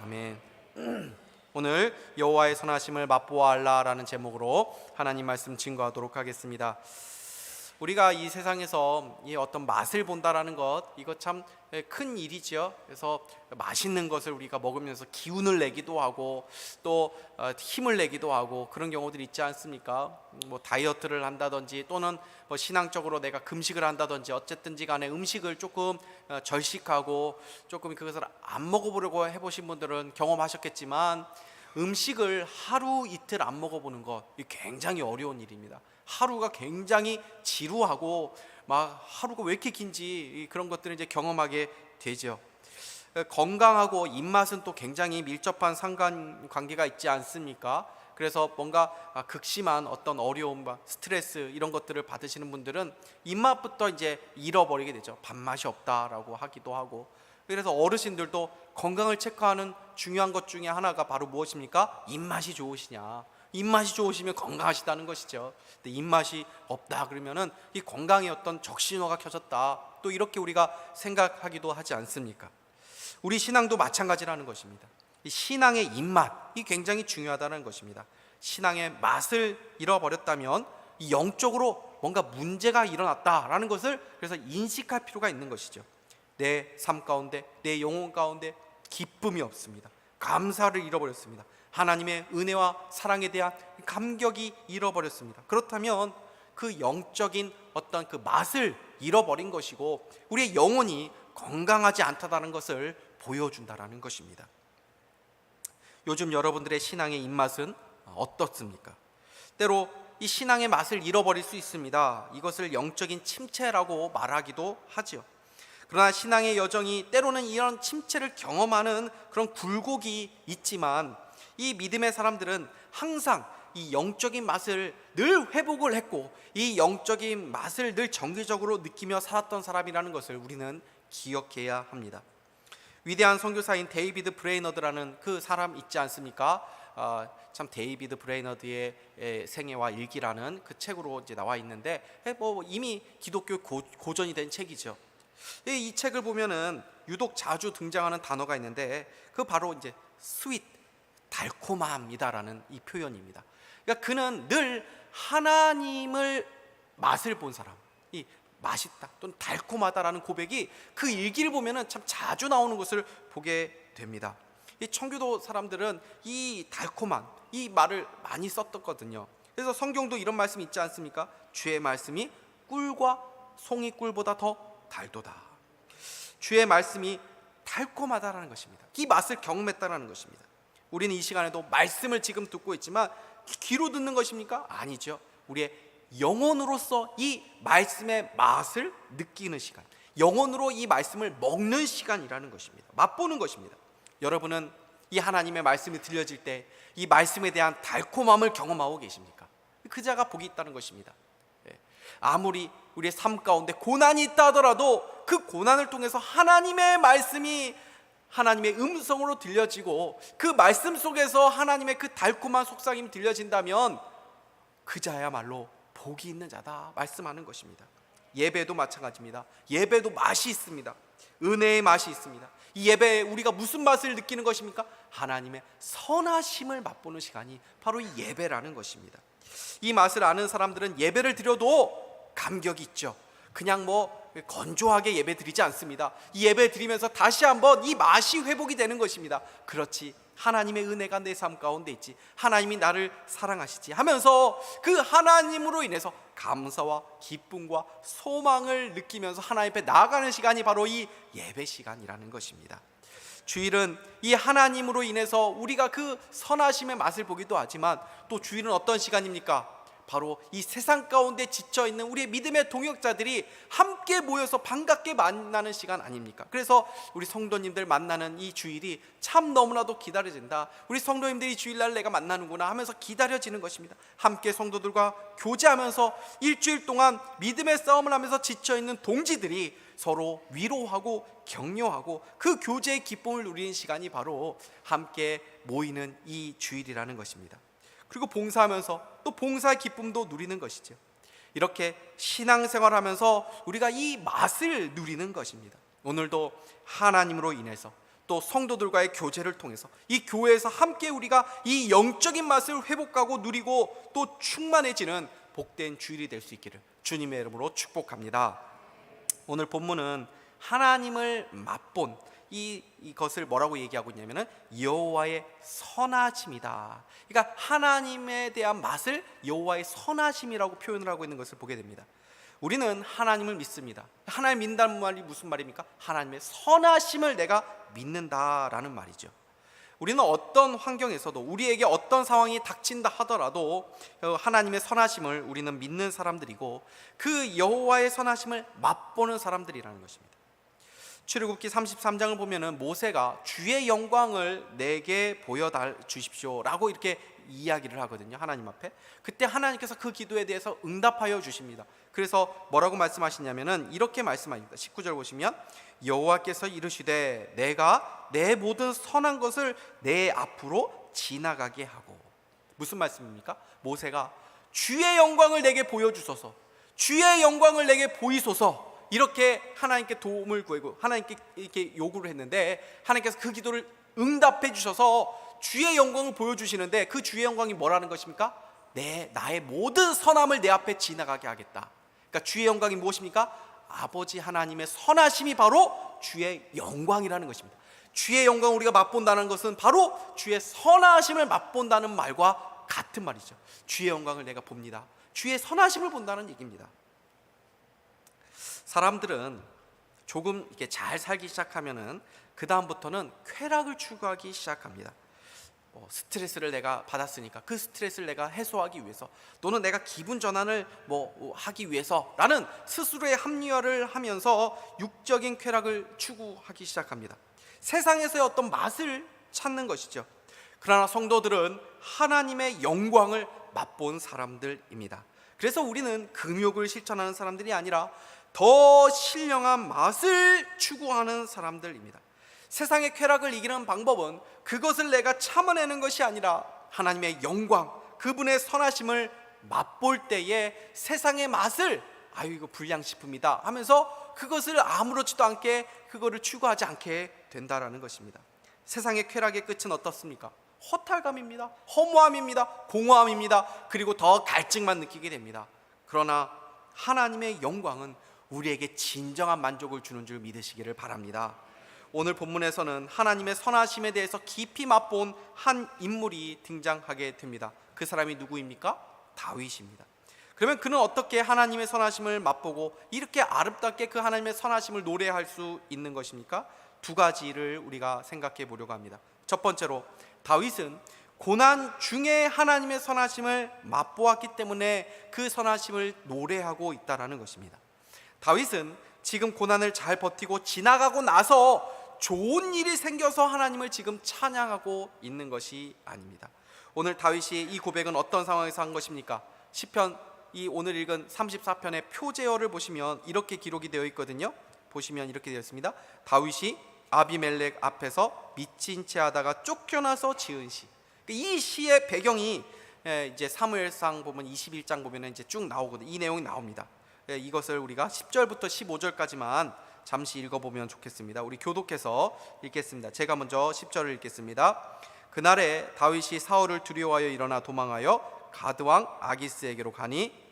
아멘. 오늘 여호와의 선하심을 맛보아알라라는 제목으로 하나님 말씀 증거하도록 하겠습니다. 우리가 이 세상에서 이 어떤 맛을 본다라는 것, 이거 참 큰 일이죠. 그래서 맛있는 것을 우리가 먹으면서 기운을 내기도 하고 또 힘을 내기도 하고 그런 경우들이 있지 않습니까? 뭐 다이어트를 한다든지 또는 뭐 신앙적으로 내가 금식을 한다든지 어쨌든지 간에 음식을 조금 절식하고 조금 그것을 안 먹어보려고 해보신 분들은 경험하셨겠지만, 음식을 하루 이틀 안 먹어보는 것, 이 굉장히 어려운 일입니다. 하루가 굉장히 지루하고 막 하루가 왜 이렇게 긴지 그런 것들을 이제 경험하게 되죠. 건강하고 입맛은 또 굉장히 밀접한 상관관계가 있지 않습니까? 그래서 뭔가 극심한 어떤 어려움, 스트레스 이런 것들을 받으시는 분들은 입맛부터 이제 잃어버리게 되죠. 밥맛이 없다라고 하기도 하고. 그래서 어르신들도 건강을 체크하는 중요한 것 중에 하나가 바로 무엇입니까? 입맛이 좋으시냐. 입맛이 좋으시면 건강하시다는 것이죠. 근데 입맛이 없다 그러면은 이 건강의 어떤 적신호가 켜졌다, 또 이렇게 우리가 생각하기도 하지 않습니까? 우리 신앙도 마찬가지라는 것입니다. 이 신앙의 입맛이 굉장히 중요하다는 것입니다. 신앙의 맛을 잃어버렸다면 이 영적으로 뭔가 문제가 일어났다라는 것을 그래서 인식할 필요가 있는 것이죠. 내 삶 가운데, 내 영혼 가운데 기쁨이 없습니다. 감사를 잃어버렸습니다. 하나님의 은혜와 사랑에 대한 감격이 잃어버렸습니다. 그렇다면 그 영적인 어떤 그 맛을 잃어버린 것이고 우리의 영혼이 건강하지 않다는 것을 보여준다라는 것입니다. 요즘 여러분들의 신앙의 입맛은 어떻습니까? 때로 이 신앙의 맛을 잃어버릴 수 있습니다. 이것을 영적인 침체라고 말하기도 하죠. 그러나 신앙의 여정이 때로는 이런 침체를 경험하는 그런 굴곡이 있지만, 이 믿음의 사람들은 항상 이 영적인 맛을 늘 회복을 했고 이 영적인 맛을 늘 정기적으로 느끼며 살았던 사람이라는 것을 우리는 기억해야 합니다. 위대한 선교사인 데이비드 브레이너드라는 그 사람 있지 않습니까? 참 데이비드 브레이너드의 생애와 일기라는 그 책으로 이제 나와 있는데, 뭐 이미 기독교 고전이 된 책이죠. 이 책을 보면은 유독 자주 등장하는 단어가 있는데 그 바로 이제 스윗, 달콤함이다라는 이 표현입니다. 그러니까 그는 늘 하나님을 맛을 본 사람, 이 맛있다 또는 달콤하다라는 고백이 그 일기를 보면은 참 자주 나오는 것을 보게 됩니다. 이 청교도 사람들은 이 달콤한 이 말을 많이 썼었거든요. 그래서 성경도 이런 말씀이 있지 않습니까? 주의 말씀이 꿀과 송이꿀보다 더 달도다. 주의 말씀이 달콤하다라는 것입니다. 이 맛을 경험했다라는 것입니다. 우리는 이 시간에도 말씀을 지금 듣고 있지만 귀로 듣는 것입니까? 아니죠. 우리의 영혼으로서 이 말씀의 맛을 느끼는 시간, 영혼으로 이 말씀을 먹는 시간이라는 것입니다. 맛보는 것입니다. 여러분은 이 하나님의 말씀이 들려질 때 이 말씀에 대한 달콤함을 경험하고 계십니까? 그 자가 복이 있다는 것입니다. 아무리 우리의 삶 가운데 고난이 있다 하더라도 그 고난을 통해서 하나님의 말씀이 하나님의 음성으로 들려지고 그 말씀 속에서 하나님의 그 달콤한 속삭임이 들려진다면 그 자야말로 복이 있는 자다 말씀하는 것입니다. 예배도 마찬가지입니다. 예배도 맛이 있습니다. 은혜의 맛이 있습니다. 이 예배에 우리가 무슨 맛을 느끼는 것입니까? 하나님의 선하심을 맛보는 시간이 바로 이 예배라는 것입니다. 이 맛을 아는 사람들은 예배를 드려도 감격이 있죠. 그냥 뭐 건조하게 예배 드리지 않습니다. 이 예배 드리면서 다시 한번 이 맛이 회복이 되는 것입니다. 그렇지, 하나님의 은혜가 내 삶 가운데 있지, 하나님이 나를 사랑하시지 하면서 그 하나님으로 인해서 감사와 기쁨과 소망을 느끼면서 하나님 앞에 나아가는 시간이 바로 이 예배 시간이라는 것입니다. 주일은 이 하나님으로 인해서 우리가 그 선하심의 맛을 보기도 하지만 또 주일은 어떤 시간입니까? 바로 이 세상 가운데 지쳐있는 우리의 믿음의 동역자들이 함께 모여서 반갑게 만나는 시간 아닙니까? 그래서 우리 성도님들 만나는 이 주일이 참 너무나도 기다려진다. 우리 성도님들이 주일날 내가 만나는구나 하면서 기다려지는 것입니다. 함께 성도들과 교제하면서 일주일 동안 믿음의 싸움을 하면서 지쳐있는 동지들이 서로 위로하고 격려하고 그 교제의 기쁨을 누리는 시간이 바로 함께 모이는 이 주일이라는 것입니다. 그리고 봉사하면서 또 봉사의 기쁨도 누리는 것이죠. 이렇게 신앙생활하면서 우리가 이 맛을 누리는 것입니다. 오늘도 하나님으로 인해서 또 성도들과의 교제를 통해서 이 교회에서 함께 우리가 이 영적인 맛을 회복하고 누리고 또 충만해지는 복된 주일이 될 수 있기를 주님의 이름으로 축복합니다. 오늘 본문은 하나님을 맛본 이것을 뭐라고 얘기하고 있냐면은 여호와의 선하심이다. 그러니까 하나님에 대한 맛을 여호와의 선하심이라고 표현을 하고 있는 것을 보게 됩니다. 우리는 하나님을 믿습니다. 하나님 믿는다는 말이 무슨 말입니까? 하나님의 선하심을 내가 믿는다라는 말이죠. 우리는 어떤 환경에서도 우리에게 어떤 상황이 닥친다 하더라도 하나님의 선하심을 우리는 믿는 사람들이고 그 여호와의 선하심을 맛보는 사람들이라는 것입니다. 출애굽기 33장을 보면은 모세가 주의 영광을 내게 보여달 주십시오라고 이렇게 이야기를 하거든요. 하나님 앞에. 그때 하나님께서 그 기도에 대해서 응답하여 주십니다. 그래서 뭐라고 말씀하시냐면은 이렇게 말씀하십니다. 19절 보시면 여호와께서 이르시되 내가 내 모든 선한 것을 내 앞으로 지나가게 하고. 무슨 말씀입니까? 모세가 주의 영광을 내게 보여주소서, 주의 영광을 내게 보이소서, 이렇게 하나님께 도움을 구하고 하나님께 이렇게 요구를 했는데 하나님께서 그 기도를 응답해 주셔서 주의 영광을 보여주시는데 그 주의 영광이 뭐라는 것입니까? 나의 모든 선함을 내 앞에 지나가게 하겠다. 그러니까 주의 영광이 무엇입니까? 아버지 하나님의 선하심이 바로 주의 영광이라는 것입니다. 주의 영광을 우리가 맛본다는 것은 바로 주의 선하심을 맛본다는 말과 같은 말이죠. 주의 영광을 내가 봅니다. 주의 선하심을 본다는 얘기입니다. 사람들은 조금 이렇게 잘 살기 시작하면은 그 다음부터는 쾌락을 추구하기 시작합니다. 스트레스를 내가 받았으니까 그 스트레스를 내가 해소하기 위해서 또는 내가 기분 전환을 하기 위해서라는 스스로의 합리화를 하면서 육적인 쾌락을 추구하기 시작합니다. 세상에서의 어떤 맛을 찾는 것이죠. 그러나 성도들은 하나님의 영광을 맛본 사람들입니다. 그래서 우리는 금욕을 실천하는 사람들이 아니라 더 신령한 맛을 추구하는 사람들입니다. 세상의 쾌락을 이기는 방법은 그것을 내가 참아내는 것이 아니라 하나님의 영광, 그분의 선하심을 맛볼 때에 세상의 맛을 이거 불량식품이다 하면서 그것을 아무렇지도 않게 그거를 추구하지 않게 된다라는 것입니다. 세상의 쾌락의 끝은 어떻습니까? 허탈감입니다. 허무함입니다. 공허함입니다. 그리고 더 갈증만 느끼게 됩니다. 그러나 하나님의 영광은 우리에게 진정한 만족을 주는 줄 믿으시기를 바랍니다. 오늘 본문에서는 하나님의 선하심에 대해서 깊이 맛본 한 인물이 등장하게 됩니다. 그 사람이 누구입니까? 다윗입니다. 그러면 그는 어떻게 하나님의 선하심을 맛보고 이렇게 아름답게 그 하나님의 선하심을 노래할 수 있는 것입니까? 두 가지를 우리가 생각해 보려고 합니다. 첫 번째로 다윗은 고난 중에 하나님의 선하심을 맛보았기 때문에 그 선하심을 노래하고 있다는 것입니다. 다윗은 지금 고난을 잘 버티고 지나가고 나서 좋은 일이 생겨서 하나님을 지금 찬양하고 있는 것이 아닙니다. 오늘 다윗이 이 고백은 어떤 상황에서 한 것입니까? 시편 오늘 읽은 34편의 표제어를 보시면 이렇게 기록이 되어 있거든요. 보시면 이렇게 되어 있습니다. 다윗이 아비멜렉 앞에서 미친 채 하다가 쫓겨나서 지은 시. 이 시의 배경이 이제 사무엘상 보면 21장 보면 이제 쭉 나오거든요. 이 내용이 나옵니다. 이것을 우리가 10절부터 15절까지만 잠시 읽어보면 좋겠습니다. 우리 교독해서 읽겠습니다. 제가 먼저 10절을 읽겠습니다. 그날에 다윗이 사울을 두려워하여 일어나 도망하여 가드왕 아기스에게로 가니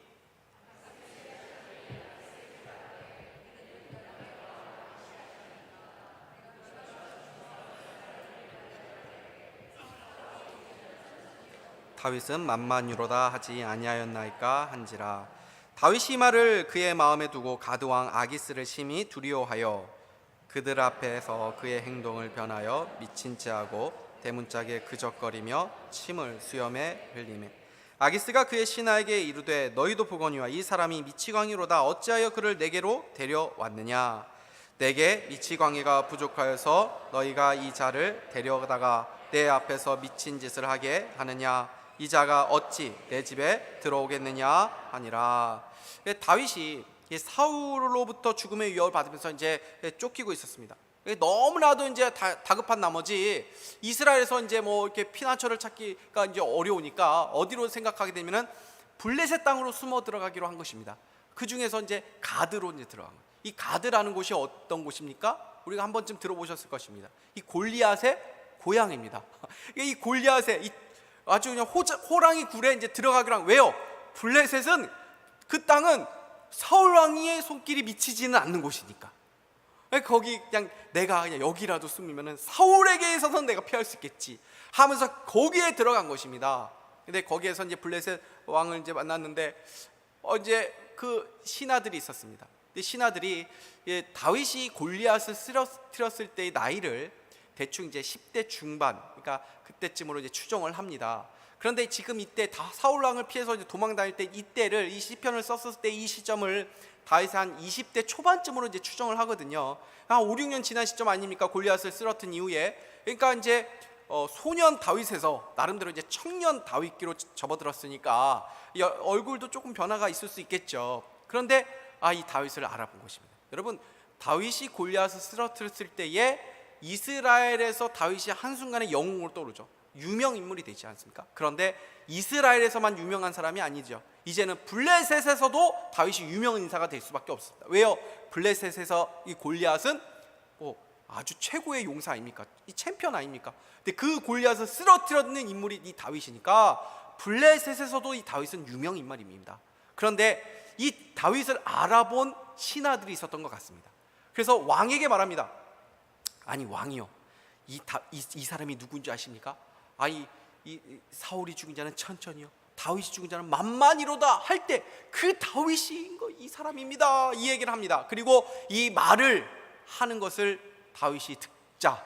다윗은 만만유로다 하지 아니하였나이까 한지라. 다윗이 이 말을 그의 마음에 두고 가드왕 아기스를 심히 두려워하여 그들 앞에서 그의 행동을 변하여 미친 채하고 대문짝에 그적거리며 침을 수염에 흘리매 아기스가 그의 신하에게 이르되 너희도 보거니와 이 사람이 미치광이로다 어찌하여 그를 내게로 데려왔느냐. 내게 미치광이가 부족하여서 너희가 이 자를 데려다가 내 앞에서 미친 짓을 하게 하느냐. 이 자가 어찌 내 집에 들어오겠느냐 하니라. 다윗이 사울로부터 죽음의 위협을 받으면서 이제 쫓기고 있었습니다. 너무나도 이제 다급한 나머지 이스라엘에서 이제 이렇게 피난처를 찾기가 이제 어려우니까 어디로 생각하게 되면은 블레셋 땅으로 숨어 들어가기로 한 것입니다. 그 중에서 이제 가드로 이제 들어간 거예요. 이 가드라는 곳이 어떤 곳입니까? 우리가 한 번쯤 들어보셨을 것입니다. 이 골리앗의 고향입니다. 이 골리앗의 아주 그냥 호랑이 굴에 이제 들어가기로 한, 왜요? 블레셋은 그 땅은 사울 왕의 손길이 미치지는 않는 곳이니까. 거기 그냥 내가 그냥 여기라도 숨으면은 사울에게서는 내가 피할 수 있겠지 하면서 거기에 들어간 것입니다. 근데 거기에서 이제 블레셋 왕을 이제 만났는데 이제 그 신하들이 있었습니다. 근데 신하들이 다윗이 골리앗을 쓰러뜨렸을 때의 나이를 대충 이제 10대 중반, 그러니까 그때쯤으로 이제 추정을 합니다. 그런데 지금 이때 사울 왕을 피해서 이제 도망 다닐 때 이때를, 이 시편을 썼을 때 이 시점을 다윗이 한 20대 초반쯤으로 이제 추정을 하거든요. 한 5, 6년 지난 시점 아닙니까? 골리앗을 쓰러뜨린 이후에. 그러니까 이제 소년 다윗에서 나름대로 이제 청년 다윗기로 접어들었으니까 얼굴도 조금 변화가 있을 수 있겠죠. 그런데 이 다윗을 알아본 것입니다. 여러분, 다윗이 골리앗을 쓰러뜨렸을 때에 이스라엘에서 다윗이 한순간에 영웅으로 떠오르죠. 유명 인물이 되지 않습니까? 그런데 이스라엘에서만 유명한 사람이 아니죠. 이제는 블레셋에서도 다윗이 유명 인사가 될 수밖에 없습니다. 왜요? 블레셋에서 이 골리앗은 아주 최고의 용사 아닙니까? 이 챔피언 아닙니까? 근데 그 골리앗을 쓰러뜨리는 인물이 이 다윗이니까 블레셋에서도 이 다윗은 유명 인물입니다. 그런데 이 다윗을 알아본 신하들이 있었던 것 같습니다. 그래서 왕에게 말합니다. 아니 왕이요, 이 사람이 누군지 아십니까? 이 사울이 죽은 자는 천천히요, 다윗이 죽은 자는 만만이로다 할 때 그 다윗이 이 사람입니다, 이 얘기를 합니다. 그리고 이 말을 하는 것을 다윗이 듣자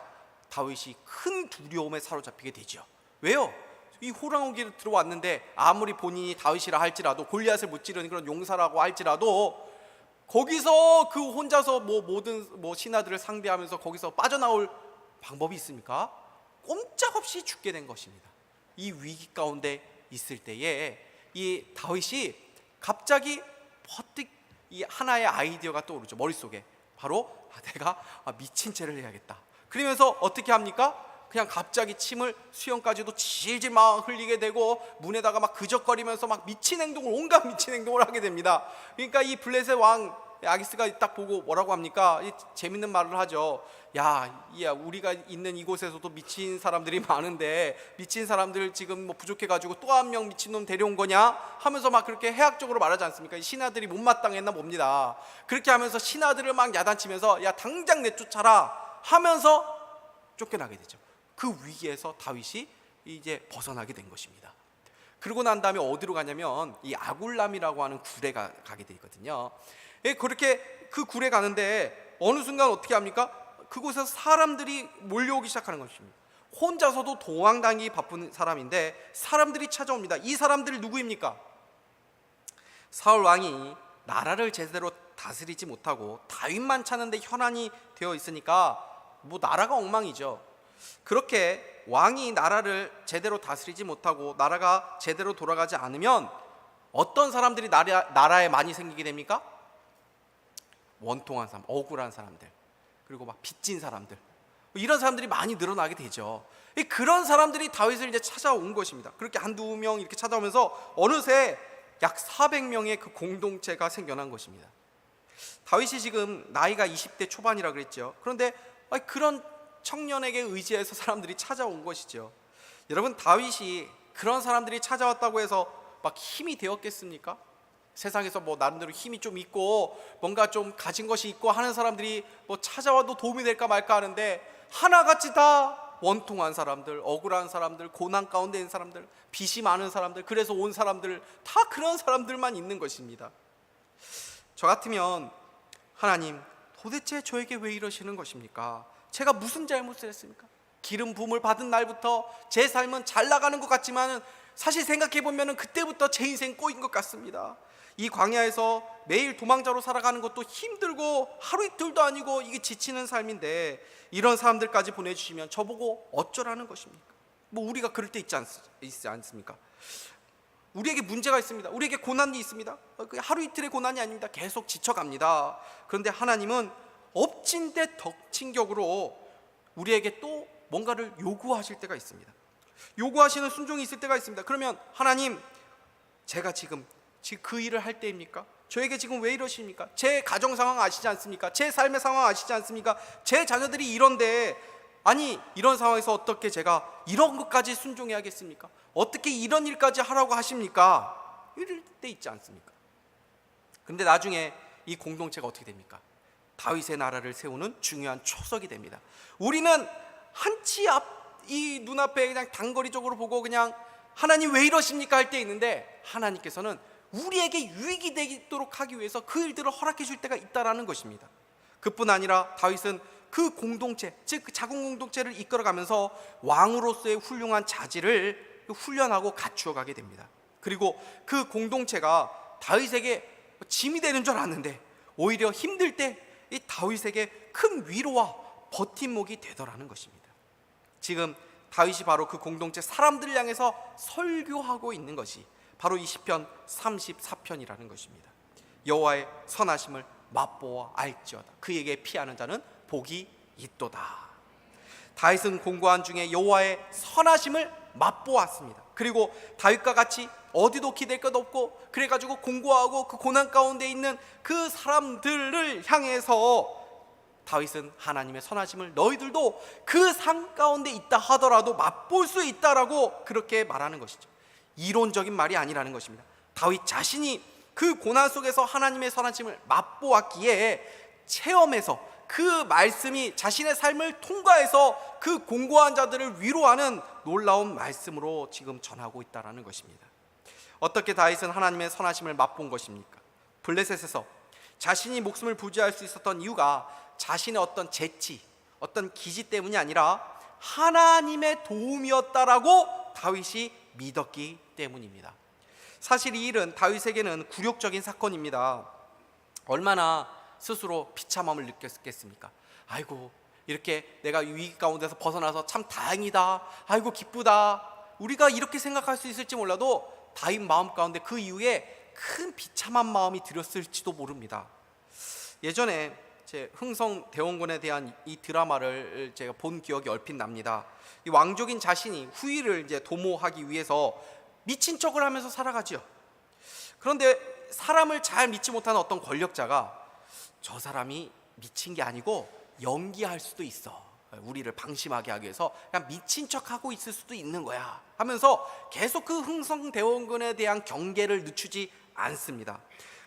다윗이 큰 두려움에 사로잡히게 되죠. 왜요? 이 호랑이를 들어왔는데 아무리 본인이 다윗이라 할지라도, 골리앗을 무찌르는 그런 용사라고 할지라도 거기서 그 혼자서 모든 신하들을 상대하면서 거기서 빠져나올 방법이 있습니까? 꼼짝없이 죽게 된 것입니다. 이 위기 가운데 있을 때에 이 다윗이 갑자기 퍼뜩 이 하나의 아이디어가 떠오르죠. 머릿속에. 바로 내가 미친 채를 해야겠다. 그러면서 어떻게 합니까? 그냥 갑자기 침을 수염까지도 질질 막 흘리게 되고 문에다가 막 그적거리면서 막 미친 행동을, 온갖 미친 행동을 하게 됩니다. 그러니까 이 블레셋 왕 아기스가 딱 보고 뭐라고 합니까? 재밌는 말을 하죠. 야, 우리가 있는 이곳에서도 미친 사람들이 많은데 미친 사람들 지금 부족해가지고 또 한 명 미친놈 데려온 거냐? 하면서 막 그렇게 해학적으로 말하지 않습니까? 신하들이 못마땅했나 봅니다. 그렇게 하면서 신하들을 막 야단치면서 야, 당장 내쫓아라 하면서 쫓겨나게 되죠. 그 위기에서 다윗이 이제 벗어나게 된 것입니다. 그러고 난 다음에 어디로 가냐면 이 아굴람이라고 하는 굴에 가게 되거든요. 그렇게 그 굴에 가는데 어느 순간 어떻게 합니까? 그곳에서 사람들이 몰려오기 시작하는 것입니다. 혼자서도 도망다니기 바쁜 사람인데 사람들이 찾아옵니다. 이 사람들이 누구입니까? 사울 왕이 나라를 제대로 다스리지 못하고 다윗만 찾는데 혈안이 되어 있으니까 나라가 엉망이죠. 그렇게 왕이 나라를 제대로 다스리지 못하고 나라가 제대로 돌아가지 않으면 어떤 사람들이 나라에 많이 생기게 됩니까? 원통한 사람, 억울한 사람들, 그리고 막 빚진 사람들, 이런 사람들이 많이 늘어나게 되죠. 그런 사람들이 다윗을 이제 찾아온 것입니다. 그렇게 한두 명 이렇게 찾아오면서 어느새 약 400명의 그 공동체가 생겨난 것입니다. 다윗이 지금 나이가 20대 초반이라 그랬죠. 그런데 그런 청년에게 의지해서 사람들이 찾아온 것이죠. 여러분, 다윗이 그런 사람들이 찾아왔다고 해서 막 힘이 되었겠습니까? 세상에서 나름대로 힘이 좀 있고 뭔가 좀 가진 것이 있고 하는 사람들이 찾아와도 도움이 될까 말까 하는데 하나같이 다 원통한 사람들, 억울한 사람들, 고난 가운데 있는 사람들, 빚이 많은 사람들, 그래서 온 사람들, 다 그런 사람들만 있는 것입니다. 저 같으면 하나님, 도대체 저에게 왜 이러시는 것입니까? 제가 무슨 잘못을 했습니까? 기름 부음을 받은 날부터 제 삶은 잘 나가는 것 같지만 사실 생각해 보면 그때부터 제 인생 꼬인 것 같습니다. 이 광야에서 매일 도망자로 살아가는 것도 힘들고 하루 이틀도 아니고 이게 지치는 삶인데 이런 사람들까지 보내주시면 저보고 어쩌라는 것입니까? 우리가 그럴 때 있지 않습니까? 우리에게 문제가 있습니다. 우리에게 고난이 있습니다. 하루 이틀의 고난이 아닙니다. 계속 지쳐갑니다. 그런데 하나님은 엎친 데 덮친 격으로 우리에게 또 뭔가를 요구하실 때가 있습니다. 요구하시는 순종이 있을 때가 있습니다. 그러면 하나님, 제가 지금 그 일을 할 때입니까? 저에게 지금 왜 이러십니까? 제 가정 상황 아시지 않습니까? 제 삶의 상황 아시지 않습니까? 제 자녀들이 이런데, 아니 이런 상황에서 어떻게 제가 이런 것까지 순종해야겠습니까? 어떻게 이런 일까지 하라고 하십니까? 이럴 때 있지 않습니까? 근데 나중에 이 공동체가 어떻게 됩니까? 다윗의 나라를 세우는 중요한 초석이 됩니다. 우리는 한치 앞 이 눈앞에 그냥 단거리적으로 보고 그냥 하나님 왜 이러십니까 할 때 있는데, 하나님께서는 우리에게 유익이 되도록 하기 위해서 그 일들을 허락해 줄 때가 있다라는 것입니다. 그뿐 아니라 다윗은 그 공동체, 즉 그 작은 공동체를 이끌어가면서 왕으로서의 훌륭한 자질을 훈련하고 갖추어 가게 됩니다. 그리고 그 공동체가 다윗에게 짐이 되는 줄 알았는데 오히려 힘들 때 이 다윗에게 큰 위로와 버팀목이 되더라는 것입니다. 지금 다윗이 바로 그 공동체 사람들을 향해서 설교하고 있는 것이 바로 이 시편 34편이라는 것입니다. 여호와의 선하심을 맛보아 알지어다. 그에게 피하는 자는 복이 있도다. 다윗은 공고한 중에 여호와의 선하심을 맛보았습니다. 그리고 다윗과 같이 어디도 기댈 것 없고 그래가지고 공고하고 그 고난 가운데 있는 그 사람들을 향해서 다윗은 하나님의 선하심을 너희들도 그 상 가운데 있다 하더라도 맛볼 수 있다라고 그렇게 말하는 것이죠. 이론적인 말이 아니라는 것입니다. 다윗 자신이 그 고난 속에서 하나님의 선하심을 맛보았기에 체험해서 그 말씀이 자신의 삶을 통과해서 그 공고한 자들을 위로하는 놀라운 말씀으로 지금 전하고 있다는 것입니다. 어떻게 다윗은 하나님의 선하심을 맛본 것입니까? 블레셋에서 자신이 목숨을 부지할 수 있었던 이유가 자신의 어떤 재치, 어떤 기지 때문이 아니라 하나님의 도움이었다라고 다윗이 믿었기 때문입니다. 사실 이 일은 다윗에게는 굴욕적인 사건입니다. 얼마나 스스로 비참함을 느꼈겠습니까? 아이고, 이렇게 내가 위기 가운데서 벗어나서 참 다행이다, 아이고 기쁘다, 우리가 이렇게 생각할 수 있을지 몰라도 다윗 마음 가운데 그 이후에 큰 비참한 마음이 들었을지도 모릅니다. 예전에 제 흥성대원군에 대한 이 드라마를 제가 본 기억이 얼핏 납니다. 이 왕족인 자신이 후위를 이제 도모하기 위해서 미친 척을 하면서 살아가지요. 그런데 사람을 잘 믿지 못하는 어떤 권력자가 저 사람이 미친 게 아니고 연기할 수도 있어, 우리를 방심하게 하기 위해서 그냥 미친 척하고 있을 수도 있는 거야 하면서 계속 그 흥성대원군에 대한 경계를 늦추지 않습니다.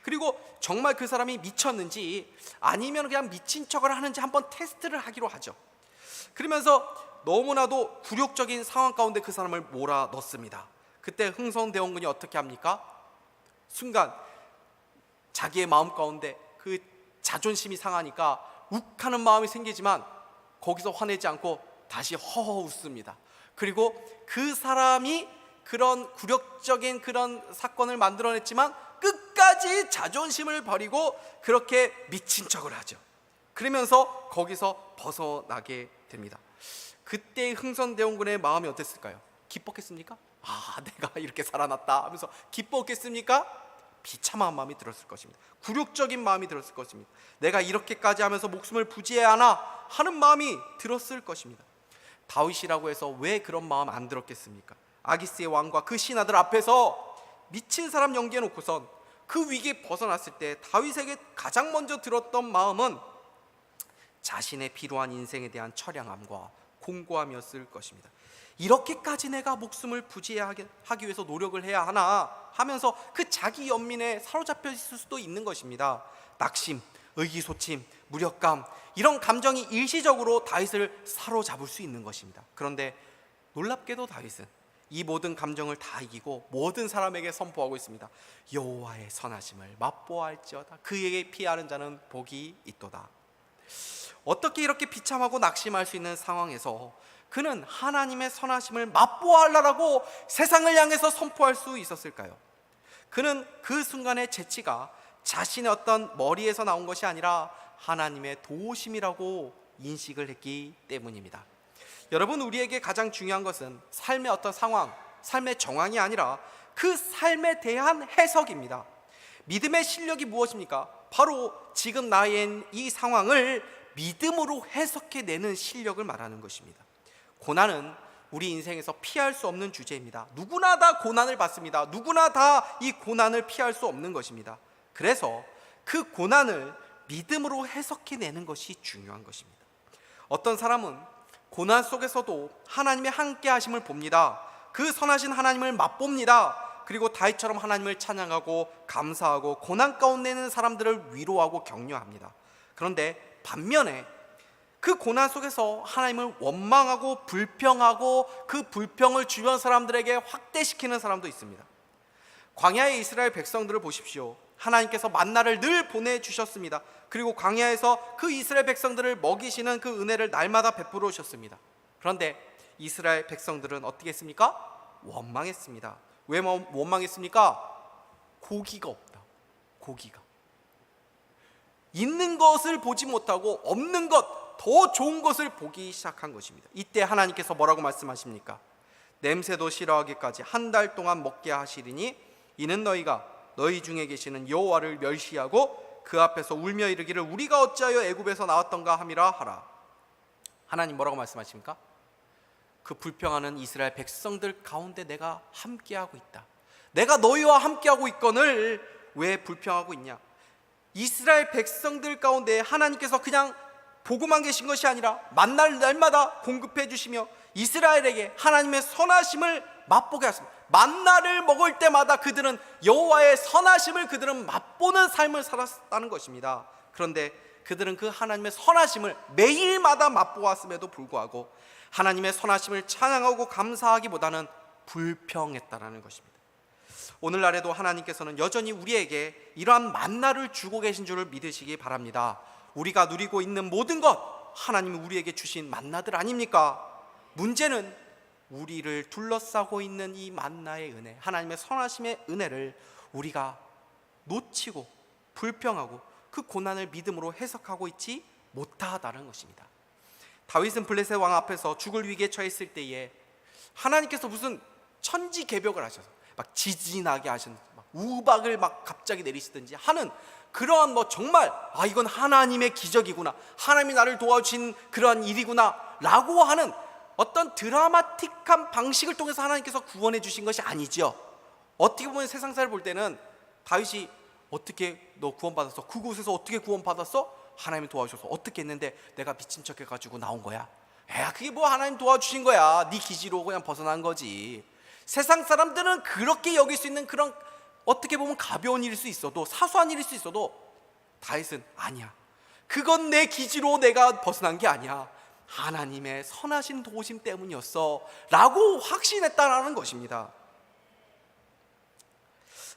그리고 정말 그 사람이 미쳤는지 아니면 그냥 미친 척을 하는지 한번 테스트를 하기로 하죠. 그러면서 너무나도 굴욕적인 상황 가운데 그 사람을 몰아넣습니다. 그때 흥성대원군이 어떻게 합니까? 순간 자기의 마음 가운데 그 자존심이 상하니까 욱하는 마음이 생기지만 거기서 화내지 않고 다시 허허 웃습니다. 그리고 그 사람이 그런 굴욕적인 그런 사건을 만들어냈지만 끝까지 자존심을 버리고 그렇게 미친 척을 하죠. 그러면서 거기서 벗어나게 됩니다. 그때 흥선대원군의 마음이 어땠을까요? 기뻤겠습니까? 아, 내가 이렇게 살아났다 하면서 기뻤겠습니까? 비참한 마음이 들었을 것입니다. 굴욕적인 마음이 들었을 것입니다. 내가 이렇게까지 하면서 목숨을 부지해야 하나 하는 마음이 들었을 것입니다. 다윗이라고 해서 왜 그런 마음 안 들었겠습니까? 아기스의 왕과 그 신하들 앞에서 미친 사람 연기해 놓고선 그 위기에 벗어났을 때 다윗에게 가장 먼저 들었던 마음은 자신의 필요한 인생에 대한 처량함과 공고함이었을 것입니다. 이렇게까지 내가 목숨을 부지하기 위해서 노력을 해야 하나 하면서 그 자기 연민에 사로잡혀 있을 수도 있는 것입니다. 낙심, 의기소침, 무력감, 이런 감정이 일시적으로 다윗을 사로잡을 수 있는 것입니다. 그런데 놀랍게도 다윗은 이 모든 감정을 다 이기고 모든 사람에게 선포하고 있습니다. 여호와의 선하심을 맛보아할지어다. 그에게 피하는 자는 복이 있도다. 어떻게 이렇게 비참하고 낙심할 수 있는 상황에서 그는 하나님의 선하심을 맛보아하려고 세상을 향해서 선포할 수 있었을까요? 그는 그 순간의 재치가 자신의 어떤 머리에서 나온 것이 아니라 하나님의 도우심이라고 인식을 했기 때문입니다. 여러분, 우리에게 가장 중요한 것은 삶의 어떤 상황, 삶의 정황이 아니라 그 삶에 대한 해석입니다. 믿음의 실력이 무엇입니까? 바로 지금 나의 이 상황을 믿음으로 해석해내는 실력을 말하는 것입니다. 고난은 우리 인생에서 피할 수 없는 주제입니다. 누구나 다 고난을 받습니다. 누구나 다 이 고난을 피할 수 없는 것입니다. 그래서 그 고난을 믿음으로 해석해내는 것이 중요한 것입니다. 어떤 사람은 고난 속에서도 하나님의 함께 하심을 봅니다. 그 선하신 하나님을 맛봅니다. 그리고 다윗처럼 하나님을 찬양하고 감사하고 고난 가운데 있는 사람들을 위로하고 격려합니다. 그런데 반면에 그 고난 속에서 하나님을 원망하고 불평하고 그 불평을 주변 사람들에게 확대시키는 사람도 있습니다. 광야의 이스라엘 백성들을 보십시오. 하나님께서 만나를 늘 보내주셨습니다. 그리고 광야에서 그 이스라엘 백성들을 먹이시는 그 은혜를 날마다 베풀어 오셨습니다. 그런데 이스라엘 백성들은 어떻게 했습니까? 원망했습니다. 왜 원망했습니까? 고기가 없다. 고기가 있는 것을 보지 못하고 없는 것, 더 좋은 것을 보기 시작한 것입니다. 이때 하나님께서 뭐라고 말씀하십니까? 냄새도 싫어하기까지 한 달 동안 먹게 하시리니 이는 너희가 너희 중에 계시는 여호와를 멸시하고 그 앞에서 울며 이르기를 우리가 어찌하여 애굽에서 나왔던가 함이라 하라. 하나님 뭐라고 말씀하십니까? 그 불평하는 이스라엘 백성들 가운데 내가 함께하고 있다. 내가 너희와 함께하고 있거늘 왜 불평하고 있냐? 이스라엘 백성들 가운데 하나님께서 그냥 보고만 계신 것이 아니라 만날 날마다 공급해 주시며 이스라엘에게 하나님의 선하심을 맛보게 하십니다. 만나를 먹을 때마다 그들은 여호와의 선하심을 그들은 맛보는 삶을 살았다는 것입니다. 그런데 그들은 그 하나님의 선하심을 매일마다 맛보았음에도 불구하고 하나님의 선하심을 찬양하고 감사하기보다는 불평했다라는 것입니다. 오늘날에도 하나님께서는 여전히 우리에게 이러한 만나를 주고 계신 줄을 믿으시기 바랍니다. 우리가 누리고 있는 모든 것 하나님이 우리에게 주신 만나들 아닙니까? 문제는 우리를 둘러싸고 있는 이 만나의 은혜, 하나님의 선하심의 은혜를 우리가 놓치고 불평하고 그 고난을 믿음으로 해석하고 있지 못하다는 것입니다. 다윗은 블레셋 왕 앞에서 죽을 위기에 처했을 때에 하나님께서 무슨 천지개벽을 하셔서 막 지진이 나게 하셨는지 막 우박을 막 갑자기 내리시든지 하는 그러한 정말 이건 하나님의 기적이구나, 하나님이 나를 도와주신 그러한 일이구나 라고 하는 어떤 드라마틱한 방식을 통해서 하나님께서 구원해 주신 것이 아니죠. 어떻게 보면 세상사를 볼 때는 다윗이 어떻게 너 구원받았어? 그곳에서 어떻게 구원받았어? 하나님이 도와주셔서 어떻게 했는데 내가 미친 척 해가지고 나온 거야. 그게 뭐 하나님 도와주신 거야. 네 기지로 그냥 벗어난 거지. 세상 사람들은 그렇게 여길 수 있는 그런 어떻게 보면 가벼운 일일 수 있어도 사소한 일일 수 있어도 다윗은 아니야. 그건 내 기지로 내가 벗어난 게 아니야. 하나님의 선하신 도우심 때문이었어 라고 확신했다라는 것입니다.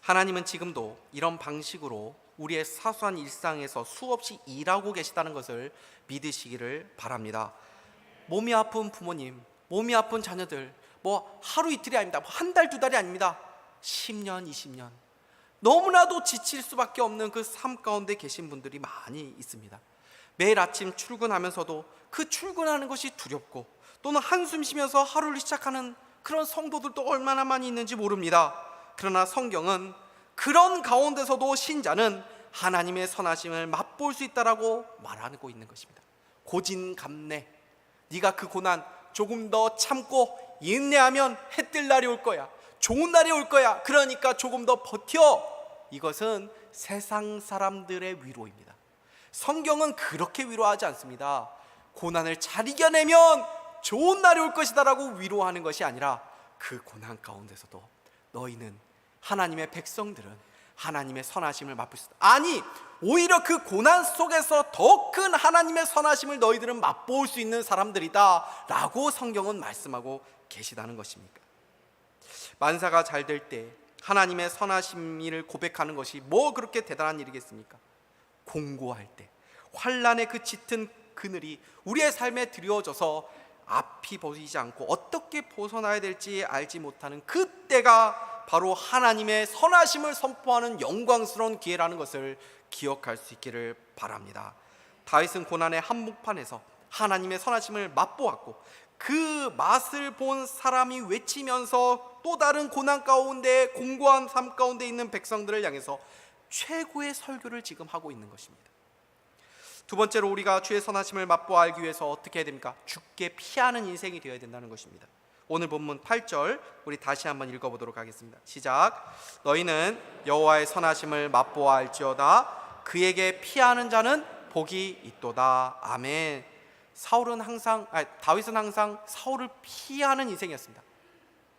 하나님은 지금도 이런 방식으로 우리의 사소한 일상에서 수없이 일하고 계시다는 것을 믿으시기를 바랍니다. 몸이 아픈 부모님, 몸이 아픈 자녀들, 하루 이틀이 아닙니다. 한 달, 두 달이 아닙니다. 10년, 20년 너무나도 지칠 수밖에 없는 그 삶 가운데 계신 분들이 많이 있습니다. 매일 아침 출근하면서도 그 출근하는 것이 두렵고 또는 한숨 쉬면서 하루를 시작하는 그런 성도들도 얼마나 많이 있는지 모릅니다. 그러나 성경은 그런 가운데서도 신자는 하나님의 선하심을 맛볼 수 있다라고 말하고 있는 것입니다. 고진감래, 네가 그 고난 조금 더 참고 인내하면 해 뜰 날이 올 거야. 좋은 날이 올 거야. 그러니까 조금 더 버텨. 이것은 세상 사람들의 위로입니다. 성경은 그렇게 위로하지 않습니다. 고난을 잘 이겨내면 좋은 날이 올 것이다 라고 위로하는 것이 아니라 그 고난 가운데서도 너희는, 하나님의 백성들은 하나님의 선하심을 맛볼 수 있다. 아니, 오히려 그 고난 속에서 더 큰 하나님의 선하심을 너희들은 맛볼 수 있는 사람들이다 라고 성경은 말씀하고 계시다는 것입니까? 만사가 잘 될 때 하나님의 선하심을 고백하는 것이 뭐 그렇게 대단한 일이겠습니까? 공고할 때, 환난의 그 짙은 그늘이 우리의 삶에 드리워져서 앞이 보이지 않고 어떻게 벗어나야 될지 알지 못하는 그때가 바로 하나님의 선하심을 선포하는 영광스러운 기회라는 것을 기억할 수 있기를 바랍니다. 다윗은 고난의 한복판에서 하나님의 선하심을 맛보았고 그 맛을 본 사람이 외치면서 또 다른 고난 가운데 공고한 삶 가운데 있는 백성들을 향해서 최고의 설교를 지금 하고 있는 것입니다. 두 번째로 우리가 주의 선하심을 맛보아 알기 위해서 어떻게 해야 됩니까? 죽게 피하는 인생이 되어야 된다는 것입니다. 오늘 본문 8절 우리 다시 한번 읽어보도록 하겠습니다. 시작. 너희는 여호와의 선하심을 맛보아 알지어다. 그에게 피하는 자는 복이 있도다. 아멘. 다윗은 항상 사울을 피하는 인생이었습니다.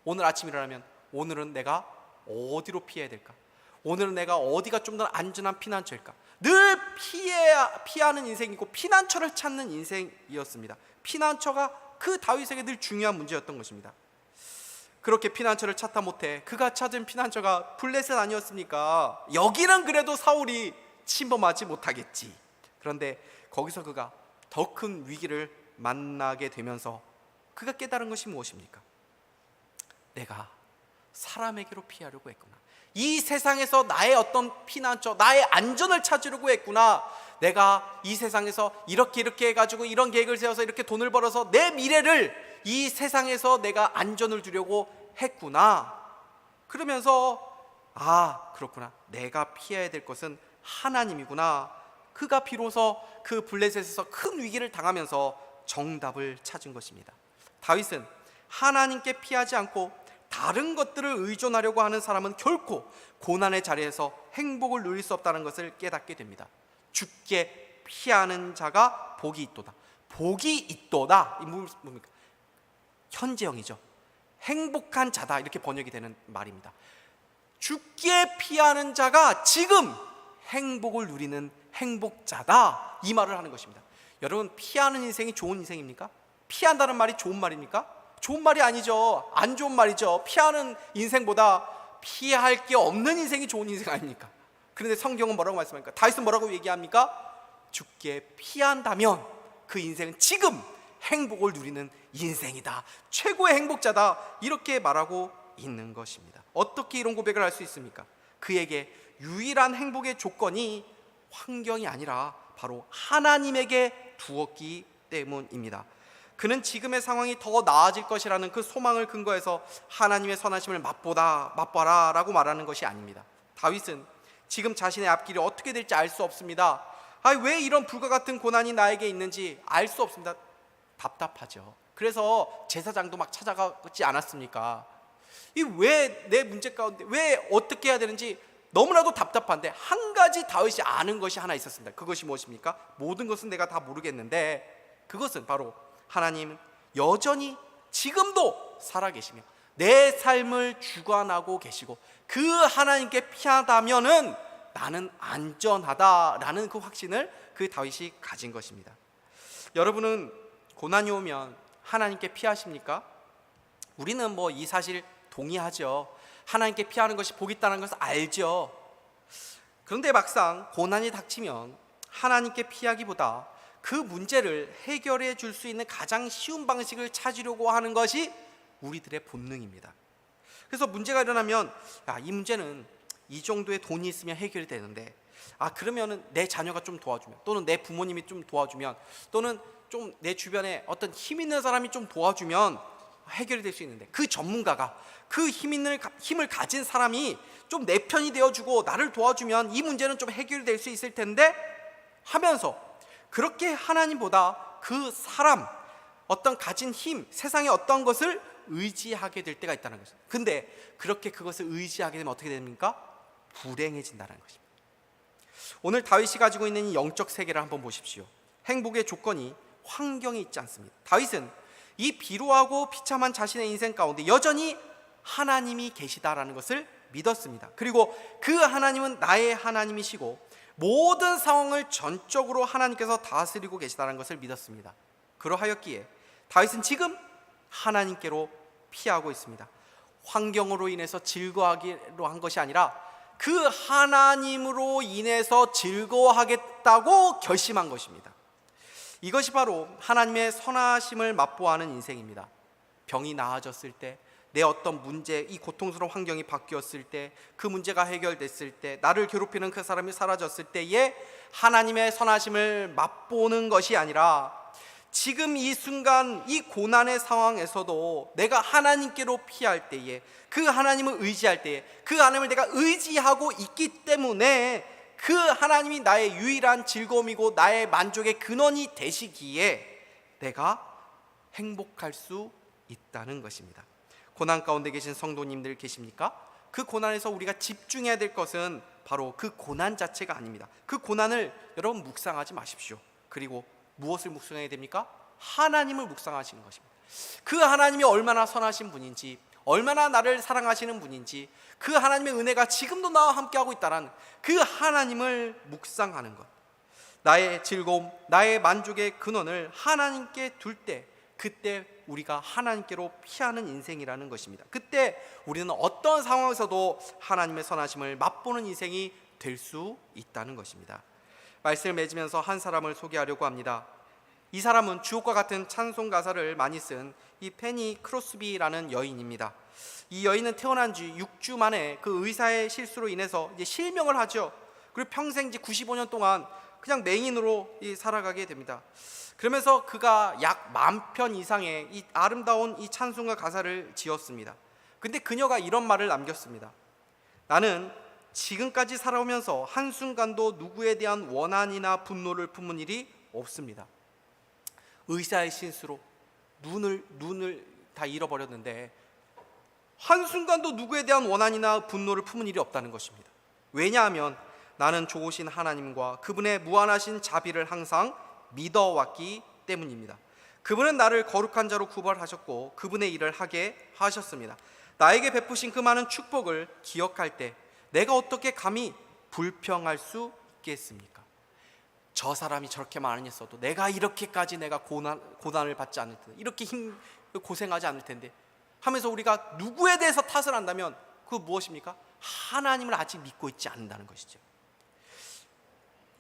오늘 아침 일어나면 오늘은 내가 어디로 피해야 될까? 오늘은 내가 어디가 좀 더 안전한 피난처일까? 늘 피하는 인생이고 피난처를 찾는 인생이었습니다. 피난처가 그 다윗에게 늘 중요한 문제였던 것입니다. 그렇게 피난처를 찾다 못해 그가 찾은 피난처가 블레셋 아니었습니까? 여기는 그래도 사울이 침범하지 못하겠지. 그런데 거기서 그가 더 큰 위기를 만나게 되면서 그가 깨달은 것이 무엇입니까? 내가 사람에게로 피하려고 했구나. 이 세상에서 나의 어떤 피난처, 나의 안전을 찾으려고 했구나. 내가 이 세상에서 이렇게 해가지고 이런 계획을 세워서 이렇게 돈을 벌어서 내 미래를 이 세상에서 내가 안전을 두려고 했구나. 그러면서 그렇구나. 내가 피해야 될 것은 하나님이구나. 그가 비로소 그 블레셋에서 큰 위기를 당하면서 정답을 찾은 것입니다. 다윗은 하나님께 피하지 않고 다른 것들을 의존하려고 하는 사람은 결코 고난의 자리에서 행복을 누릴 수 없다는 것을 깨닫게 됩니다. 주께 피하는 자가 복이 있도다. 복이 있도다. 이 뭡니까? 현재형이죠. 행복한 자다, 이렇게 번역이 되는 말입니다. 주께 피하는 자가 지금 행복을 누리는 행복자다, 이 말을 하는 것입니다. 여러분, 피하는 인생이 좋은 인생입니까? 피한다는 말이 좋은 말입니까? 좋은 말이 아니죠. 안 좋은 말이죠. 피하는 인생보다 피할 게 없는 인생이 좋은 인생 아닙니까? 그런데 성경은 뭐라고 말씀합니까? 다윗은 뭐라고 얘기합니까? 주께 피한다면 그 인생은 지금 행복을 누리는 인생이다, 최고의 행복자다, 이렇게 말하고 있는 것입니다. 어떻게 이런 고백을 할 수 있습니까? 그에게 유일한 행복의 조건이 환경이 아니라 바로 하나님에게 두었기 때문입니다. 그는 지금의 상황이 더 나아질 것이라는 그 소망을 근거해서 하나님의 선하심을 맛보라 라고 말하는 것이 아닙니다. 다윗은 지금 자신의 앞길이 어떻게 될지 알 수 없습니다. 왜 이런 불과 같은 고난이 나에게 있는지 알 수 없습니다. 답답하죠. 그래서 제사장도 막 찾아가지 않았습니까? 왜 내 문제 가운데 왜 어떻게 해야 되는지 너무나도 답답한데 한 가지 다윗이 아는 것이 하나 있었습니다. 그것이 무엇입니까? 모든 것은 내가 다 모르겠는데 그것은 바로 하나님 여전히 지금도 살아계시며 내 삶을 주관하고 계시고 그 하나님께 피하다면은 나는 안전하다라는 그 확신을 그 다윗이 가진 것입니다. 여러분은 고난이 오면 하나님께 피하십니까? 우리는 이 사실 동의하죠. 하나님께 피하는 것이 복이 있다는 것을 알죠. 그런데 막상 고난이 닥치면 하나님께 피하기보다 그 문제를 해결해 줄 수 있는 가장 쉬운 방식을 찾으려고 하는 것이 우리들의 본능입니다. 그래서 문제가 일어나면 이 문제는 이 정도의 돈이 있으면 해결이 되는데 그러면은 내 자녀가 좀 도와주면, 또는 내 부모님이 좀 도와주면, 또는 좀 내 주변에 어떤 힘 있는 사람이 좀 도와주면 해결이 될 수 있는데, 그 전문가가, 그 힘을 가진 사람이 좀 내 편이 되어주고 나를 도와주면 이 문제는 좀 해결이 될 수 있을 텐데 하면서 그렇게 하나님보다 그 사람, 어떤 가진 힘, 세상의 어떤 것을 의지하게 될 때가 있다는 것입니다. 근데 그렇게 그것을 의지하게 되면 어떻게 됩니까? 불행해진다는 것입니다. 오늘 다윗이 가지고 있는 이 영적 세계를 한번 보십시오. 행복의 조건이 환경에 있지 않습니다. 다윗은 이 비루하고 비참한 자신의 인생 가운데 여전히 하나님이 계시다라는 것을 믿었습니다. 그리고 그 하나님은 나의 하나님이시고 모든 상황을 전적으로 하나님께서 다스리고 계시다는 것을 믿었습니다. 그러하였기에 다윗은 지금 하나님께로 피하고 있습니다. 환경으로 인해서 즐거워하기로 한 것이 아니라 그 하나님으로 인해서 즐거워하겠다고 결심한 것입니다. 이것이 바로 하나님의 선하심을 맛보아하는 인생입니다. 병이 나아졌을 때, 내 어떤 문제, 이 고통스러운 환경이 바뀌었을 때, 그 문제가 해결됐을 때, 나를 괴롭히는 그 사람이 사라졌을 때에 하나님의 선하심을 맛보는 것이 아니라 지금 이 순간 이 고난의 상황에서도 내가 하나님께로 피할 때에, 그 하나님을 의지할 때에, 그 하나님을 내가 의지하고 있기 때문에 그 하나님이 나의 유일한 즐거움이고 나의 만족의 근원이 되시기에 내가 행복할 수 있다는 것입니다. 고난 가운데 계신 성도님들 계십니까? 그 고난에서 우리가 집중해야 될 것은 바로 그 고난 자체가 아닙니다. 그 고난을 여러분 묵상하지 마십시오. 그리고 무엇을 묵상해야 됩니까? 하나님을 묵상하시는 것입니다. 그 하나님이 얼마나 선하신 분인지, 얼마나 나를 사랑하시는 분인지, 그 하나님의 은혜가 지금도 나와 함께하고 있다는 그 하나님을 묵상하는 것, 나의 즐거움, 나의 만족의 근원을 하나님께 둘 때, 그때 우리가 하나님께로 피하는 인생이라는 것입니다. 그때 우리는 어떤 상황에서도 하나님의 선하심을 맛보는 인생이 될 수 있다는 것입니다. 말씀을 맺으면서 한 사람을 소개하려고 합니다. 이 사람은 주옥과 같은 찬송 가사를 많이 쓴 이 페니 크로스비라는 여인입니다. 이 여인은 태어난 지 6주 만에 그 의사의 실수로 인해서 이제 실명을 하죠. 그리고 평생 95년 동안 그냥 맹인으로 살아가게 됩니다. 그러면서 그가 약 10,000편 이상의 이 아름다운 이 찬송가 가사를 지었습니다. 근데 그녀가 이런 말을 남겼습니다. 나는 지금까지 살아오면서 한순간도 누구에 대한 원한이나 분노를 품은 일이 없습니다. 의사의 실수로 눈을 다 잃어버렸는데 한순간도 누구에 대한 원한이나 분노를 품은 일이 없다는 것입니다. 왜냐하면 나는 좋으신 하나님과 그분의 무한하신 자비를 항상 믿어왔기 때문입니다. 그분은 나를 거룩한 자로 구별하셨고 그분의 일을 하게 하셨습니다. 나에게 베푸신 그 많은 축복을 기억할 때 내가 어떻게 감히 불평할 수 있겠습니까? 저 사람이 저렇게 많이 했어도 내가 이렇게까지 내가 고난을 받지 않을 텐데, 이렇게 고생하지 않을 텐데 하면서 우리가 누구에 대해서 탓을 한다면 그 무엇입니까? 하나님을 아직 믿고 있지 않는다는 것이죠.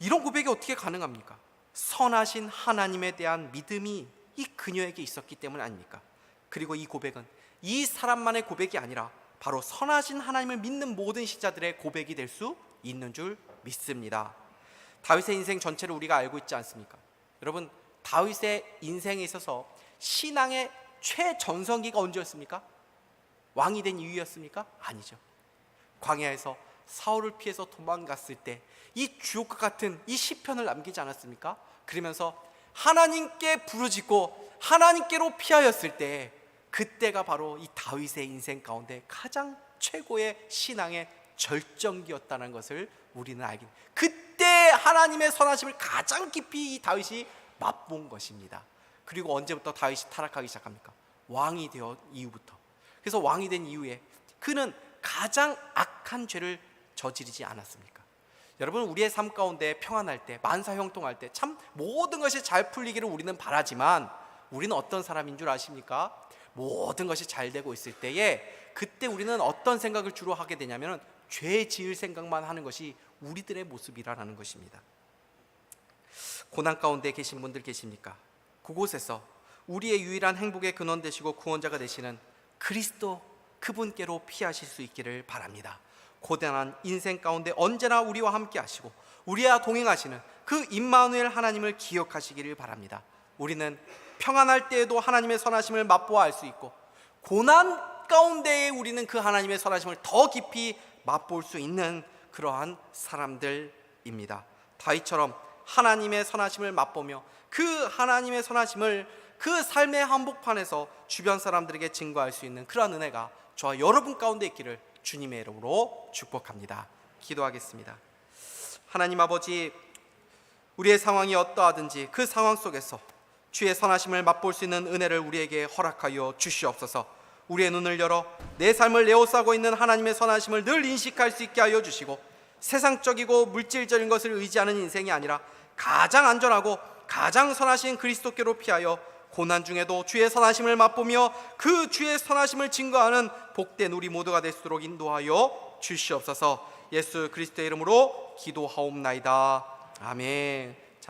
이런 고백이 어떻게 가능합니까? 선하신 하나님에 대한 믿음이 이 그녀에게 있었기 때문 아닙니까? 그리고 이 고백은 이 사람만의 고백이 아니라 바로 선하신 하나님을 믿는 모든 신자들의 고백이 될 수 있는 줄 믿습니다. 다윗의 인생 전체를 우리가 알고 있지 않습니까? 여러분, 다윗의 인생에 있어서 신앙의 최전성기가 언제였습니까? 왕이 된 이유였습니까? 아니죠. 광야에서 사울을 피해서 도망갔을 때 이 주옥과 같은 이 시편을 남기지 않았습니까? 그러면서 하나님께 부르짖고 하나님께로 피하였을 때, 그때가 바로 이 다윗의 인생 가운데 가장 최고의 신앙의 절정기였다는 것을 우리는 알게 됩니다. 그때 하나님의 선하심을 가장 깊이 이 다윗이 맛본 것입니다. 그리고 언제부터 다윗이 타락하기 시작합니까? 왕이 되어 이후부터. 그래서 왕이 된 이후에 그는 가장 악한 죄를 저지르지 않았습니까? 여러분, 우리의 삶 가운데 평안할 때, 만사형통할 때 참 모든 것이 잘 풀리기를 우리는 바라지만, 우리는 어떤 사람인 줄 아십니까? 모든 것이 잘 되고 있을 때에 그때 우리는 어떤 생각을 주로 하게 되냐면 죄 지을 생각만 하는 것이 우리들의 모습이라는 것입니다. 고난 가운데 계신 분들 계십니까? 그곳에서 우리의 유일한 행복의 근원 되시고 구원자가 되시는 그리스도, 그분께로 피하실 수 있기를 바랍니다. 고단한 인생 가운데 언제나 우리와 함께 하시고 우리와 동행하시는 그 임마누엘 하나님을 기억하시기를 바랍니다. 우리는 평안할 때에도 하나님의 선하심을 맛보아 알 수 있고, 고난 가운데에 우리는 그 하나님의 선하심을 더 깊이 맛볼 수 있는 그러한 사람들입니다. 다윗처럼 하나님의 선하심을 맛보며 그 하나님의 선하심을 그 삶의 한복판에서 주변 사람들에게 증거할 수 있는 그러한 은혜가 저와 여러분 가운데 있기를 주님의 이름으로 축복합니다. 기도하겠습니다. 하나님 아버지, 우리의 상황이 어떠하든지 그 상황 속에서 주의 선하심을 맛볼 수 있는 은혜를 우리에게 허락하여 주시옵소서. 우리의 눈을 열어 내 삶을 에워싸고 있는 하나님의 선하심을 늘 인식할 수 있게 하여 주시고, 세상적이고 물질적인 것을 의지하는 인생이 아니라 가장 안전하고 가장 선하신 그리스도께로 피하여 고난 중에도 주의 선하심을 맛보며 그 주의 선하심을 증거하는 복된 우리 모두가 될 수 있도록 인도하여 주시옵소서. 예수 그리스도의 이름으로 기도하옵나이다. 아멘.